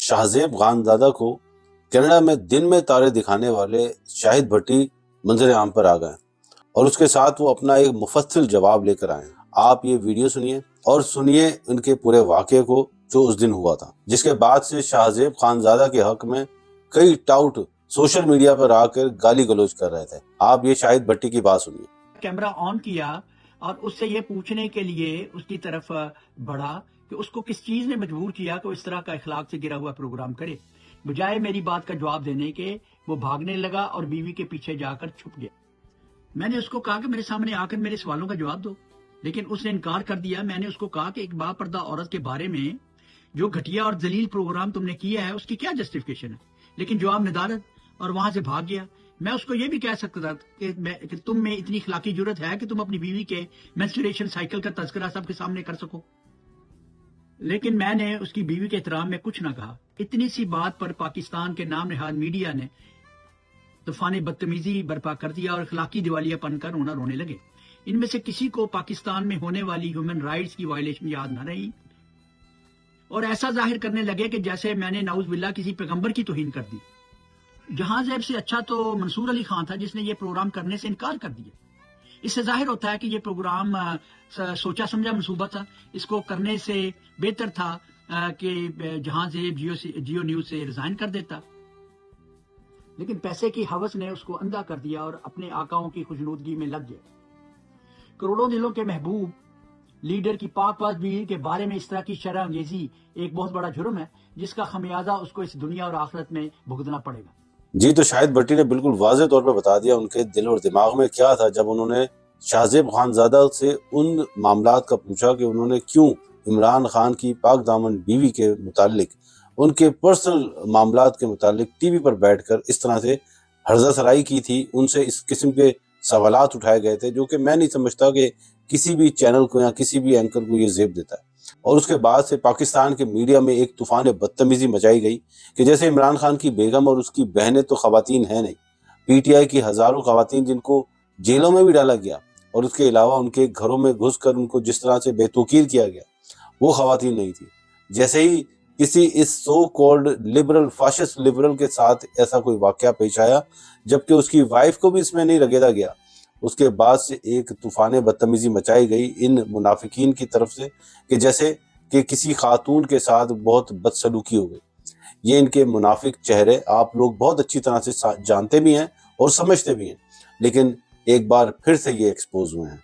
شاہزیب خانزادہ کو کینیڈا میں دن میں تارے دکھانے والے شاہد بھٹی منظر عام پر آ گئے اور اس کے ساتھ وہ اپنا ایک مفصل جواب لے کر آئے۔ آپ یہ ویڈیو سنیے اور سنیے ان کے پورے واقعے کو جو اس دن ہوا تھا، جس کے بعد سے شاہزیب خانزادہ کے حق میں کئی ٹاؤٹ سوشل میڈیا پر آ کر گالی گلوچ کر رہے تھے۔ آپ یہ شاہد بھٹی کی بات سنیے۔ کیمرہ آن کیا اور اس سے یہ پوچھنے کے لیے اس کی طرف بڑھا کہ اس کو کس چیز نے مجبور کیا کہ وہ اس طرح کا اخلاق سے گرا ہوا پروگرام کرے، بجائے میری بات کا جواب دینے کے وہ بھاگنے لگا اور بیوی کے پیچھے جا کر چھپ گیا۔ میں نے اس کو کہا کہ میرے سامنے آ کر میرے سوالوں کا جواب دو، لیکن اس نے انکار کر دیا۔ میں نے اس کو کہا کہ ایک باپردہ عورت کے بارے میں جو گھٹیا اور ذلیل پروگرام تم نے کیا ہے اس کی کیا جسٹیفیکیشن ہے، لیکن جواب ندارت اور وہاں سے بھاگ گیا۔ میں اس کو یہ بھی کہہ سکتا تھا کہ تم میں اتنی اخلاقی جرت ہے کہ تم اپنی بیوی کے مینسٹریشن سائیکل کا تذکرہ سب کے سامنے کر سکو، لیکن میں نے اس کی بیوی کے احترام میں کچھ نہ کہا۔ اتنی سی بات پر پاکستان کے نام نہاد میڈیا نے طوفان بدتمیزی برپا کر دیا اور اخلاقی دیوالیہ پن کر رونے لگے۔ ان میں سے کسی کو پاکستان میں ہونے والی ہیومن رائٹس کی وائلیشن یاد نہ رہی اور ایسا ظاہر کرنے لگے کہ جیسے میں نے نعوذ باللہ کسی پیغمبر کی توہین کر دی۔ جہاں زیب سے اچھا تو منصور علی خان تھا جس نے یہ پروگرام کرنے سے انکار کر دیا۔ اس سے ظاہر ہوتا ہے کہ یہ پروگرام سوچا سمجھا منصوبہ تھا۔ اس کو کرنے سے بہتر تھا کہ جہاں زیب جیو نیوز سے ریزائن کر دیتا، لیکن پیسے کی ہوس نے اس کو اندھا کر دیا اور اپنے آقاؤں کی خوشنودگی میں لگ گیا۔ کروڑوں دلوں کے محبوب لیڈر کی پاک باز بیوی کے بارے میں اس طرح کی شرح انگیزی ایک بہت بڑا جرم ہے جس کا خمیازہ اس کو اس دنیا اور آخرت میں بھگتنا پڑے گا۔ جی، تو شاہد بھٹی نے بالکل واضح طور پہ بتا دیا ان کے دل اور دماغ میں کیا تھا جب انہوں نے شاہزیب خانزادہ سے ان معاملات کا پوچھا کہ انہوں نے کیوں عمران خان کی پاک دامن بیوی کے متعلق، ان کے پرسنل معاملات کے متعلق ٹی وی پر بیٹھ کر اس طرح سے ہرزہ سرائی کی تھی، ان سے اس قسم کے سوالات اٹھائے گئے تھے جو کہ میں نہیں سمجھتا کہ کسی بھی چینل کو یا کسی بھی اینکر کو یہ زیب دیتا ہے۔ اور اس کے بعد سے پاکستان کے میڈیا میں ایک طوفان بدتمیزی مچائی گئی کہ جیسے عمران خان کی بیگم اور اس کی بہنیں تو خواتین ہیں نہیں، پی ٹی آئی کی ہزاروں خواتین جن کو جیلوں میں بھی ڈالا گیا اور اس کے علاوہ ان کے گھروں میں گھس کر ان کو جس طرح سے بے توقیر کیا گیا، وہ خواتین نہیں تھی۔ جیسے ہی کسی اس سو کولڈ لبرل فاشسٹ لبرل کے ساتھ ایسا کوئی واقعہ پیش آیا جبکہ اس کی وائف کو بھی اس میں نہیں رگیدا گیا، اس کے بعد سے ایک طوفان بدتمیزی مچائی گئی ان منافقین کی طرف سے کہ جیسے کہ کسی خاتون کے ساتھ بہت بدسلوکی ہو گئی۔ یہ ان کے منافق چہرے آپ لوگ بہت اچھی طرح سے جانتے بھی ہیں اور سمجھتے بھی ہیں، لیکن ایک بار پھر سے یہ ایکسپوز ہوئے ہیں۔